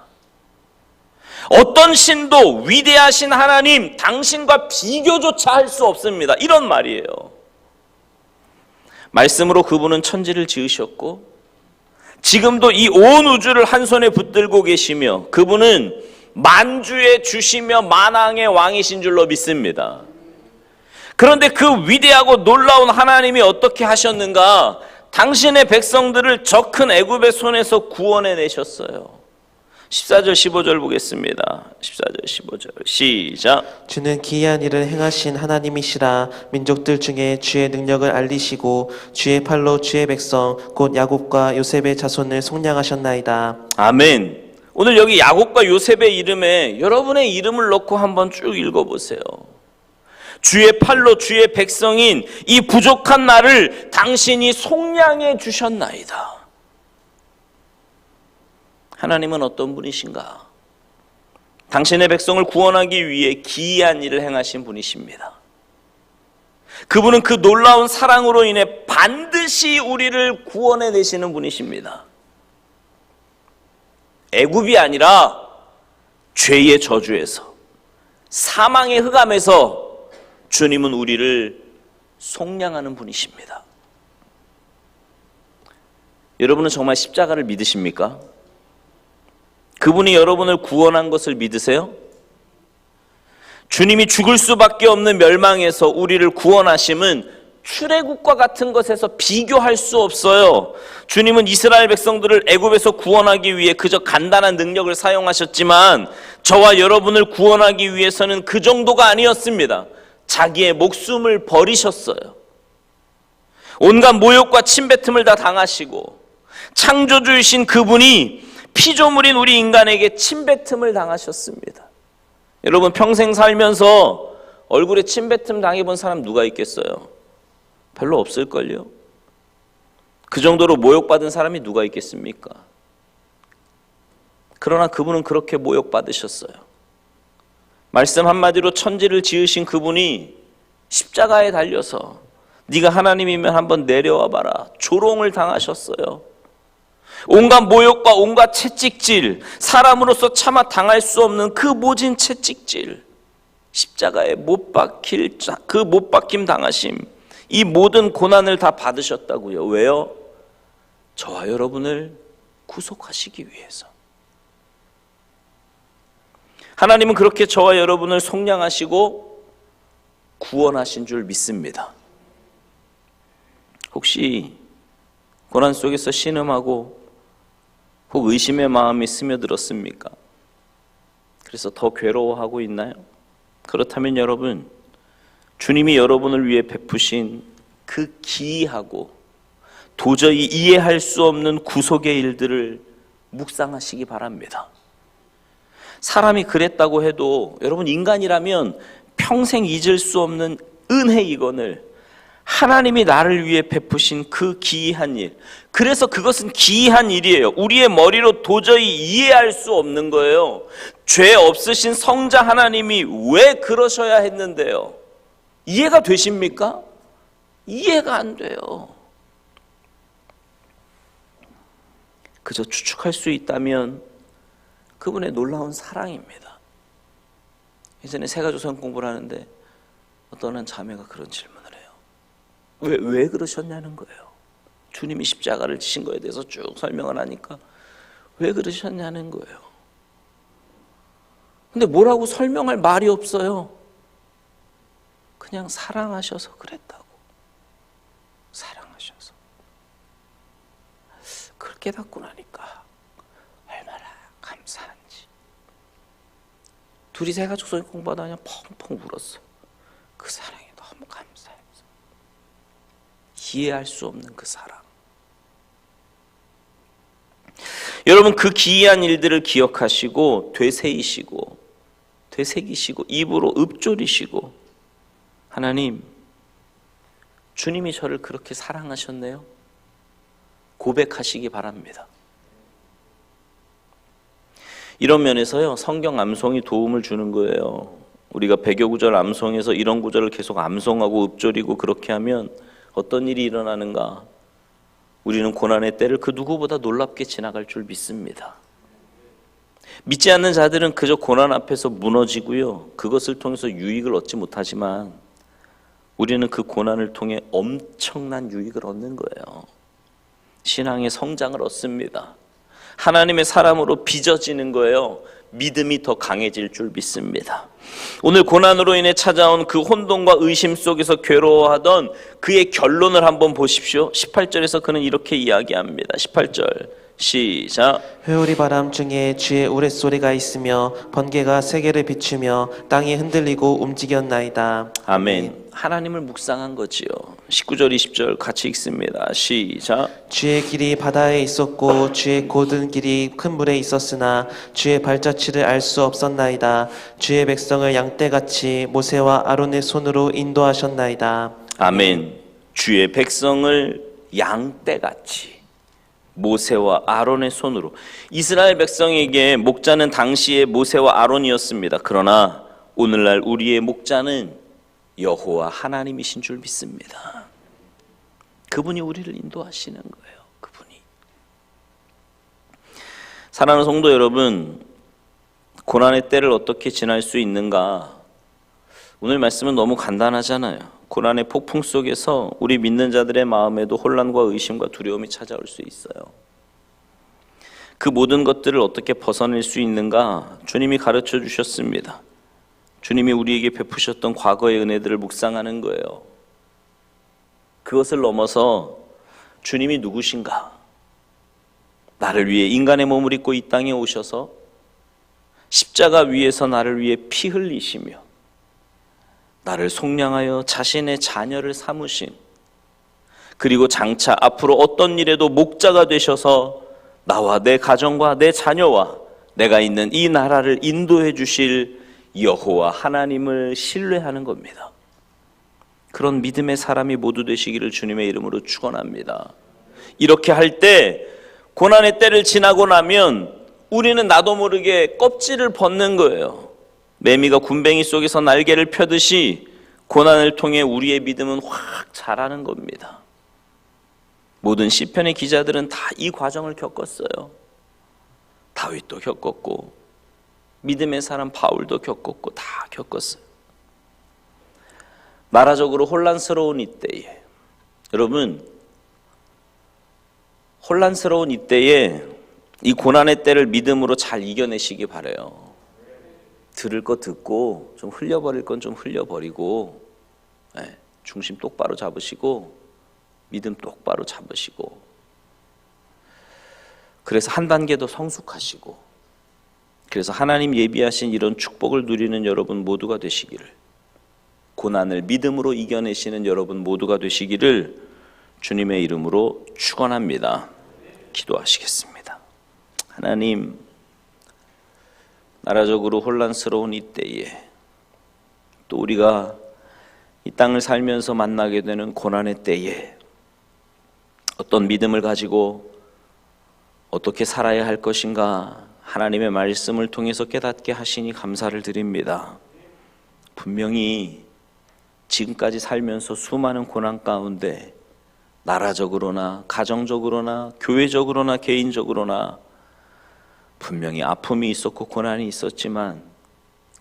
어떤 신도 위대하신 하나님, 당신과 비교조차 할 수 없습니다. 이런 말이에요. 말씀으로 그분은 천지를 지으셨고 지금도 이 온 우주를 한 손에 붙들고 계시며 그분은 만주의 주시며 만왕의 왕이신 줄로 믿습니다. 그런데 그 위대하고 놀라운 하나님이 어떻게 하셨는가? 당신의 백성들을 저 큰 애굽의 손에서 구원해 내셨어요. 14절 15절 보겠습니다. 14절 15절 시작. 주는 기이한 일을 행하신 하나님이시라. 민족들 중에 주의 능력을 알리시고 주의 팔로 주의 백성 곧 야곱과 요셉의 자손을 속량하셨나이다. 아멘. 오늘 여기 야곱과 요셉의 이름에 여러분의 이름을 넣고 한번 쭉 읽어보세요. 주의 팔로 주의 백성인 이 부족한 나를 당신이 속량해 주셨나이다. 하나님은 어떤 분이신가? 당신의 백성을 구원하기 위해 기이한 일을 행하신 분이십니다. 그분은 그 놀라운 사랑으로 인해 반드시 우리를 구원해 내시는 분이십니다. 애굽이 아니라 죄의 저주에서, 사망의 흑암에서 주님은 우리를 속량하는 분이십니다. 여러분은 정말 십자가를 믿으십니까? 그분이 여러분을 구원한 것을 믿으세요? 주님이 죽을 수밖에 없는 멸망에서 우리를 구원하심은 출애굽과 같은 것에서 비교할 수 없어요. 주님은 이스라엘 백성들을 애굽에서 구원하기 위해 그저 간단한 능력을 사용하셨지만 저와 여러분을 구원하기 위해서는 그 정도가 아니었습니다. 자기의 목숨을 버리셨어요. 온갖 모욕과 침뱉음을 다 당하시고 창조주이신 그분이 피조물인 우리 인간에게 침뱉음을 당하셨습니다. 여러분 평생 살면서 얼굴에 침뱉음 당해본 사람 누가 있겠어요? 별로 없을걸요? 그 정도로 모욕받은 사람이 누가 있겠습니까? 그러나 그분은 그렇게 모욕받으셨어요. 말씀 한마디로 천지를 지으신 그분이 십자가에 달려서 네가 하나님이면 한번 내려와 봐라. 조롱을 당하셨어요. 온갖 모욕과 온갖 채찍질, 사람으로서 차마 당할 수 없는 그 모진 채찍질, 십자가에 못 박힘 당하심, 이 모든 고난을 다 받으셨다고요. 왜요? 저와 여러분을 구속하시기 위해서. 하나님은 그렇게 저와 여러분을 속량하시고 구원하신 줄 믿습니다. 혹시 고난 속에서 신음하고 혹 의심의 마음이 스며들었습니까? 그래서 더 괴로워하고 있나요? 그렇다면 여러분, 주님이 여러분을 위해 베푸신 그 기이하고 도저히 이해할 수 없는 구속의 일들을 묵상하시기 바랍니다. 사람이 그랬다고 해도 여러분 인간이라면 평생 잊을 수 없는 은혜이건을 하나님이 나를 위해 베푸신 그 기이한 일, 그래서 그것은 기이한 일이에요. 우리의 머리로 도저히 이해할 수 없는 거예요. 죄 없으신 성자 하나님이 왜 그러셔야 했는데요? 이해가 되십니까? 이해가 안 돼요. 그저 추측할 수 있다면 그분의 놀라운 사랑입니다. 예전에 세가조선 공부를 하는데 어떤 한 자매가 그런 질문을 해요. 왜 그러셨냐는 거예요. 주님이 십자가를 지신 거에 대해서 쭉 설명을 하니까 왜 그러셨냐는 거예요. 근데 뭐라고 설명할 말이 없어요. 그냥 사랑하셔서 그랬다고. 사랑하셔서. 그걸 깨닫고 나니까 얼마나 감사한지. 둘이 세가족성이 공부하다 그냥 펑펑 울었어. 그 사랑이 너무 감사해서. 이해할 수 없는 그 사랑. 여러분 그 기이한 일들을 기억하시고 되새기시고 입으로 읊조리시고 하나님, 주님이 저를 그렇게 사랑하셨네요. 고백하시기 바랍니다. 이런 면에서요, 성경 암송이 도움을 주는 거예요. 우리가 백여 구절 암송에서 이런 구절을 계속 암송하고 읊조리고 그렇게 하면 어떤 일이 일어나는가? 우리는 고난의 때를 그 누구보다 놀랍게 지나갈 줄 믿습니다. 믿지 않는 자들은 그저 고난 앞에서 무너지고요, 그것을 통해서 유익을 얻지 못하지만 우리는 그 고난을 통해 엄청난 유익을 얻는 거예요. 신앙의 성장을 얻습니다. 하나님의 사람으로 빚어지는 거예요. 믿음이 더 강해질 줄 믿습니다. 오늘 고난으로 인해 찾아온 그 혼돈과 의심 속에서 괴로워하던 그의 결론을 한번 보십시오. 18절에서 그는 이렇게 이야기합니다. 18절 시작. 회오리 바람 중에 주의 우레소리가 있으며 번개가 세계를 비추며 땅이 흔들리고 움직였나이다. 아멘. 하나님을 묵상한 거지요. 19절 20절 같이 읽습니다. 시작. 주의 길이 바다에 있었고 주의 곧은 길이 큰 물에 있었으나 주의 발자취를 알 수 없었나이다. 주의 백성을 양떼같이 모세와 아론의 손으로 인도하셨나이다. 아멘. 주의 백성을 양떼같이 모세와 아론의 손으로. 이스라엘 백성에게 목자는 당시에 모세와 아론이었습니다. 그러나 오늘날 우리의 목자는 여호와 하나님이신 줄 믿습니다. 그분이 우리를 인도하시는 거예요. 그분이. 사랑하는 성도 여러분, 고난의 때를 어떻게 지날 수 있는가? 오늘 말씀은 너무 간단하잖아요. 고난의 폭풍 속에서 우리 믿는 자들의 마음에도 혼란과 의심과 두려움이 찾아올 수 있어요. 그 모든 것들을 어떻게 벗어낼 수 있는가? 주님이 가르쳐 주셨습니다. 주님이 우리에게 베푸셨던 과거의 은혜들을 묵상하는 거예요. 그것을 넘어서 주님이 누구신가? 나를 위해 인간의 몸을 입고 이 땅에 오셔서 십자가 위에서 나를 위해 피 흘리시며 나를 속량하여 자신의 자녀를 삼으신, 그리고 장차 앞으로 어떤 일에도 목자가 되셔서 나와 내 가정과 내 자녀와 내가 있는 이 나라를 인도해 주실 여호와 하나님을 신뢰하는 겁니다. 그런 믿음의 사람이 모두 되시기를 주님의 이름으로 축원합니다. 이렇게 할 때 고난의 때를 지나고 나면 우리는 나도 모르게 껍질을 벗는 거예요. 매미가 군뱅이 속에서 날개를 펴듯이 고난을 통해 우리의 믿음은 확 자라는 겁니다. 모든 시편의 기자들은 다 이 과정을 겪었어요. 다윗도 겪었고 믿음의 사람 바울도 겪었고 다 겪었어요. 나라적으로 혼란스러운 이때에, 여러분, 혼란스러운 이때에 이 고난의 때를 믿음으로 잘 이겨내시기 바라요. 들을 거 듣고 좀 흘려버릴 건 좀 흘려버리고, 중심 똑바로 잡으시고 믿음 똑바로 잡으시고, 그래서 한 단계 더 성숙하시고, 그래서 하나님 예비하신 이런 축복을 누리는 여러분 모두가 되시기를, 고난을 믿음으로 이겨내시는 여러분 모두가 되시기를 주님의 이름으로 축원합니다. 기도하시겠습니다. 하나님, 나라적으로 혼란스러운 이때에 또 우리가 이 땅을 살면서 만나게 되는 고난의 때에 어떤 믿음을 가지고 어떻게 살아야 할 것인가 하나님의 말씀을 통해서 깨닫게 하시니 감사를 드립니다. 분명히 지금까지 살면서 수많은 고난 가운데 나라적으로나 가정적으로나 교회적으로나 개인적으로나 분명히 아픔이 있었고 고난이 있었지만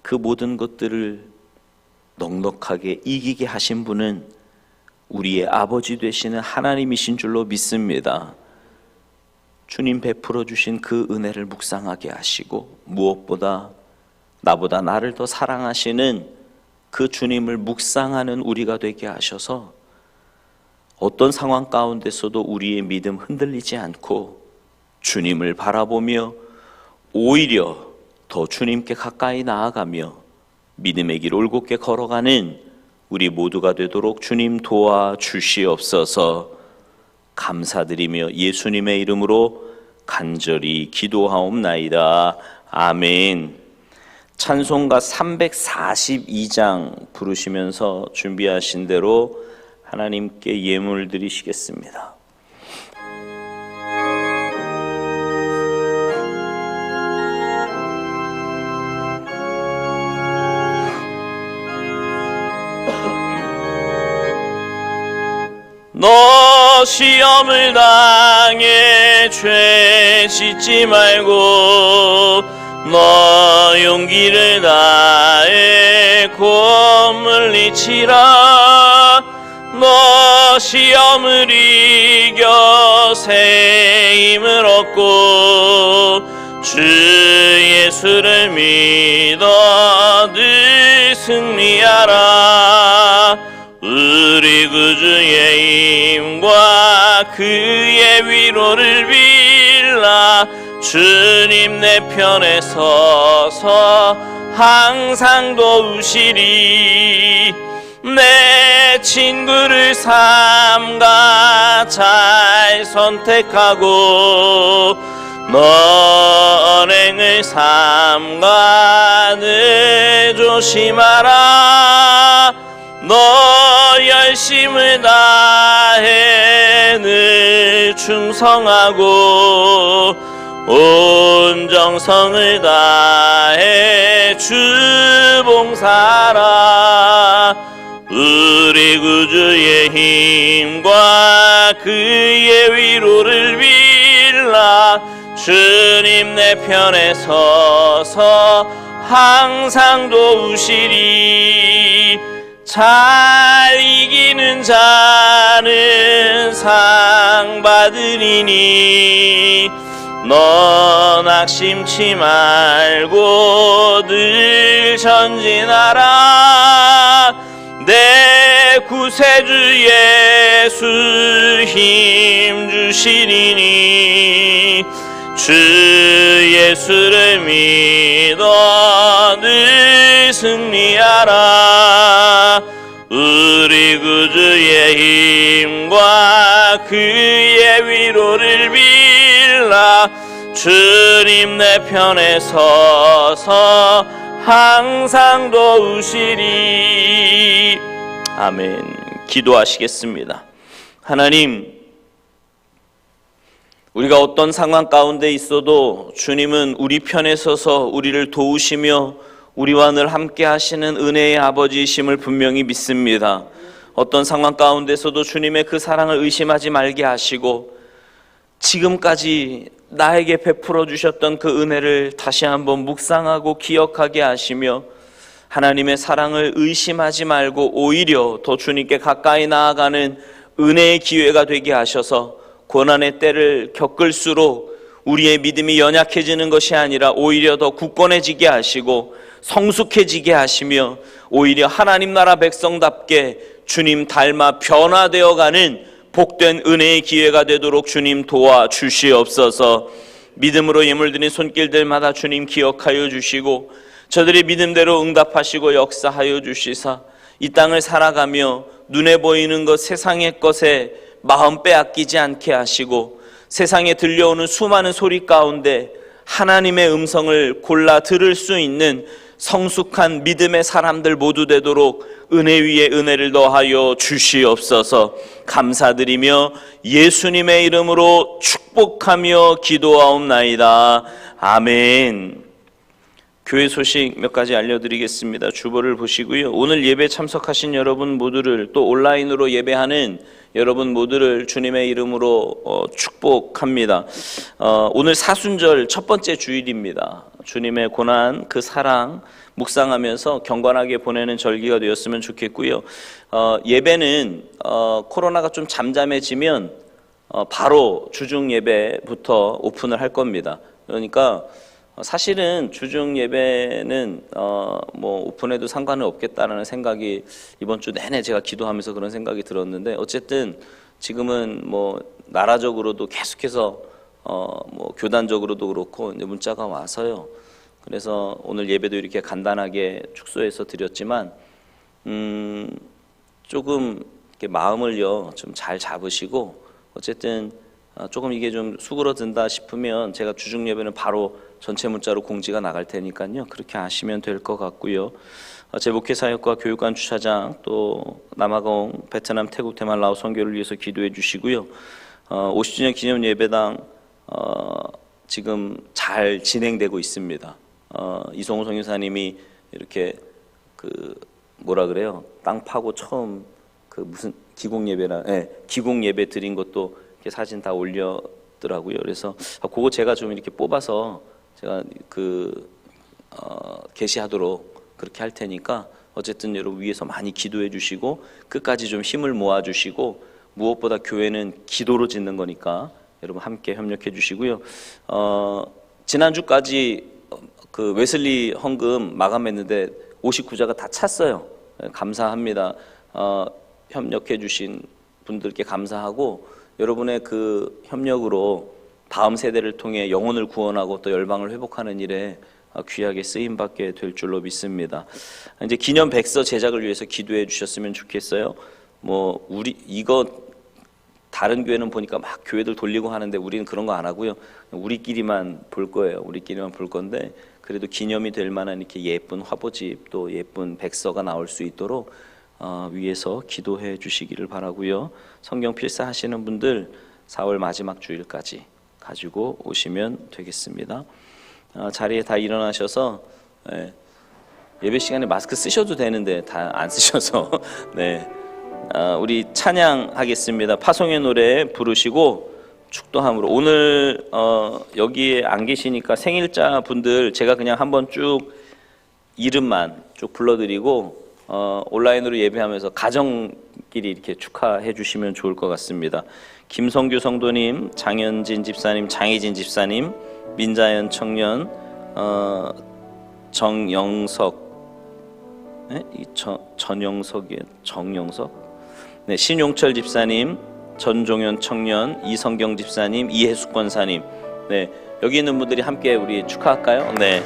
그 모든 것들을 넉넉하게 이기게 하신 분은 우리의 아버지 되시는 하나님이신 줄로 믿습니다. 주님 베풀어 주신 그 은혜를 묵상하게 하시고, 무엇보다 나보다 나를 더 사랑하시는 그 주님을 묵상하는 우리가 되게 하셔서 어떤 상황 가운데서도 우리의 믿음 흔들리지 않고 주님을 바라보며 오히려 더 주님께 가까이 나아가며 믿음의 길 올곧게 걸어가는 우리 모두가 되도록 주님 도와주시옵소서. 감사드리며 예수님의 이름으로 간절히 기도하옵나이다. 아멘. 찬송가 342장 부르시면서 준비하신 대로 하나님께 예물 드리시겠습니다. 너 시험을 당해 죄 짓지 말고 너 용기를 다해 곧 물리치라. 너 시험을 이겨 새 힘을 얻고 주 예수를 믿어 늘 승리하라. 우리 구주의 힘과 그의 위로를 빌라. 주님 내 편에 서서 항상 도우시리. 내 친구를 삼가 잘 선택하고 너행을 삼가 늘 조심하라. 너 열심을 다해 늘 충성하고 온 정성을 다해 주 봉사하라. 우리 구주의 힘과 그의 위로를 빌라. 주님 내 편에 서서 항상 도우시리. 잘 이기는 자는 상 받으리니 너 낙심치 말고 늘 전진하라. 내 구세주 예수 힘 주시리니 주 예수를 믿어 늘 승리하라. 우리 구주의 힘과 그의 위로를 빌라. 주님 내 편에 서서 항상 도우시리. 아멘. 기도하시겠습니다. 하나님, 우리가 어떤 상황 가운데 있어도 주님은 우리 편에 서서 우리를 도우시며 우리와 늘 함께 하시는 은혜의 아버지이심을 분명히 믿습니다. 어떤 상황 가운데서도 주님의 그 사랑을 의심하지 말게 하시고 지금까지 나에게 베풀어 주셨던 그 은혜를 다시 한번 묵상하고 기억하게 하시며 하나님의 사랑을 의심하지 말고 오히려 더 주님께 가까이 나아가는 은혜의 기회가 되게 하셔서 고난의 때를 겪을수록 우리의 믿음이 연약해지는 것이 아니라 오히려 더 굳건해지게 하시고 성숙해지게 하시며 오히려 하나님 나라 백성답게 주님 닮아 변화되어가는 복된 은혜의 기회가 되도록 주님 도와주시옵소서. 믿음으로 예물드린 손길들마다 주님 기억하여 주시고 저들이 믿음대로 응답하시고 역사하여 주시사 이 땅을 살아가며 눈에 보이는 것 세상의 것에 마음 빼앗기지 않게 하시고 세상에 들려오는 수많은 소리 가운데 하나님의 음성을 골라 들을 수 있는 성숙한 믿음의 사람들 모두 되도록 은혜 위에 은혜를 더하여 주시옵소서. 감사드리며 예수님의 이름으로 축복하며 기도하옵나이다. 아멘. 교회 소식 몇 가지 알려드리겠습니다. 주보를 보시고요. 오늘 예배 참석하신 여러분 모두를 또 온라인으로 예배하는 여러분 모두를 주님의 이름으로 축복합니다. 오늘 사순절 첫 번째 주일입니다. 주님의 고난 그 사랑 묵상하면서 경건하게 보내는 절기가 되었으면 좋겠고요. 예배는 코로나가 좀 잠잠해지면 바로 주중 예배부터 오픈을 할 겁니다. 그러니까 사실은 주중 예배는 뭐 오픈해도 상관은 없겠다라는 생각이 이번 주 내내 제가 기도하면서 그런 생각이 들었는데 어쨌든 지금은 뭐 나라적으로도 계속해서 뭐 교단적으로도 그렇고 이제 문자가 와서요. 그래서 오늘 예배도 이렇게 간단하게 축소해서 드렸지만 조금 이렇게 마음을요 좀 잘 잡으시고 어쨌든 조금 이게 좀 수그러든다 싶으면 제가 주중 예배는 바로 전체 문자로 공지가 나갈 테니까요. 그렇게 하시면 될 것 같고요. 제 목회사역과 교육관 주차장 또 남아공, 베트남, 태국, 대만, 라오스 선교를 위해서 기도해 주시고요. 50주년 기념 예배당 지금 잘 진행되고 있습니다. 이성우 선교사님이 이렇게 그 뭐라 그래요? 땅 파고 처음 그 무슨 기공 예배 드린 것도 이렇게 사진 다 올렸더라고요. 그래서 그거 제가 좀 이렇게 뽑아서 제가 게시하도록 그렇게 할 테니까 어쨌든 여러분 위에서 많이 기도해 주시고 끝까지 좀 힘을 모아 주시고 무엇보다 교회는 기도로 짓는 거니까 여러분 함께 협력해 주시고요. 지난주까지 그 웨슬리 헌금 마감했는데 59자가 다 찼어요. 감사합니다. 협력해 주신 분들께 감사하고 여러분의 그 협력으로 다음 세대를 통해 영혼을 구원하고 또 열방을 회복하는 일에 귀하게 쓰임받게 될 줄로 믿습니다. 이제 기념 백서 제작을 위해서 기도해 주셨으면 좋겠어요. 뭐 이거 다른 교회는 보니까 막 교회들 돌리고 하는데 우리는 그런 거 안 하고요. 우리끼리만 볼 거예요. 우리끼리만 볼 건데 그래도 기념이 될 만한 이렇게 예쁜 화보집 또 예쁜 백서가 나올 수 있도록 위에서 기도해 주시기를 바라고요. 성경 필사 하시는 분들 4월 마지막 주일까지 가지고 오시면 되겠습니다. 자리에 다 일어나셔서 예배 시간에 마스크 쓰셔도 되는데 다 안 쓰셔서 네. 우리 찬양하겠습니다. 파송의 노래 부르시고 축도함으로 오늘 여기에 안 계시니까 생일자 분들 제가 그냥 한번 쭉 이름만 쭉 불러드리고 온라인으로 예배하면서 가정끼리 이렇게 축하해 주시면 좋을 것 같습니다. 김성규 성도님, 장현진 집사님, 장혜진 집사님, 민자연 청년, 정영석, 네? 전영석이에요. 정영석. 네, 신용철 집사님, 전종현 청년, 이성경 집사님, 이혜숙 권사님. 네, 여기 있는 분들이 함께 우리 축하할까요? 네.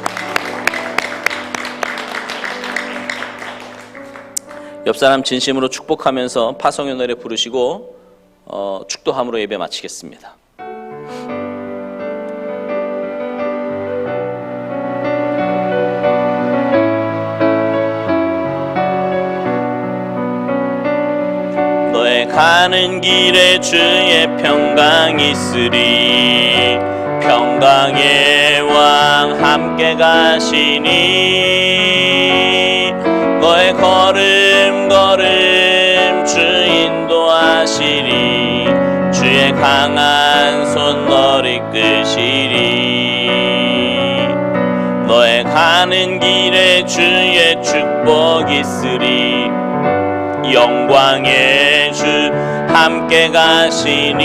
옆 사람 진심으로 축복하면서 파송의 노래 부르시고 축도함으로 예배 마치겠습니다. 너의 가는 길에 주의 평강 있으리 평강의 왕 함께 가시니 너의 걸음 주 인도하시리 주의 강한 손 너를 이끄시리 너의 가는 길에 주의 축복 있으리 영광의 주 함께 가시니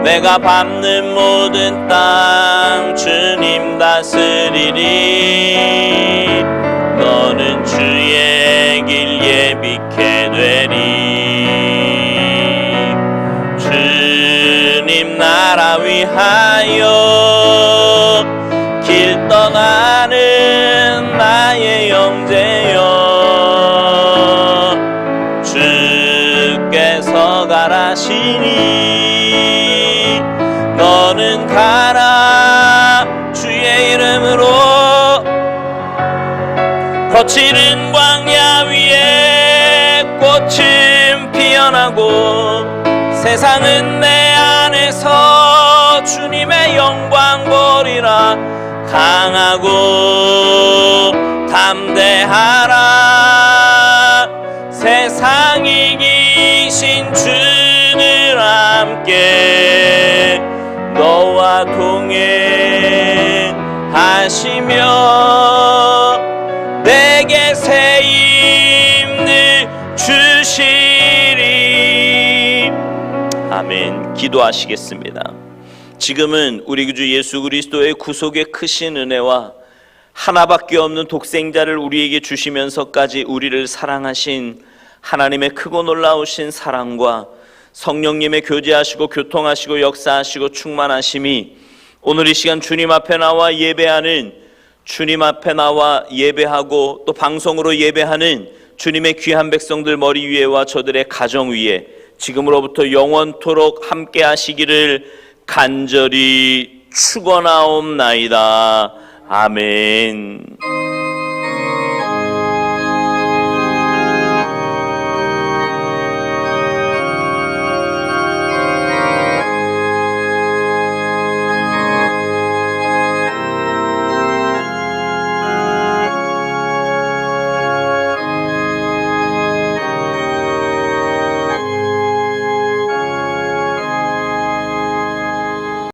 내가 밟는 모든 땅 주님 다스리리 너는 주의 길 예비케 되리 주님 나라 위하여 길 떠나는 나의 형제여 주께서 가라시니 너는 가라 주의 이름으로 거칠은 광야 위에 꽃은 피어나고 세상은 내 안에서 주님의 영광 보리라 강하고 담대하라 세상 이기신 주늘 함께 너와 동행하시며 내게 새 힘을 주시리. 아멘. 기도하시겠습니다. 지금은 우리 주 예수 그리스도의 구속의 크신 은혜와 하나밖에 없는 독생자를 우리에게 주시면서까지 우리를 사랑하신 하나님의 크고 놀라우신 사랑과 성령님의 교제하시고 교통하시고 역사하시고 충만하심이 오늘 이 시간 주님 앞에 나와 예배하는 주님 앞에 나와 예배하고 또 방송으로 예배하는 주님의 귀한 백성들 머리 위에와 저들의 가정 위에 지금으로부터 영원토록 함께 하시기를 간절히 축원하옵나이다. 아멘.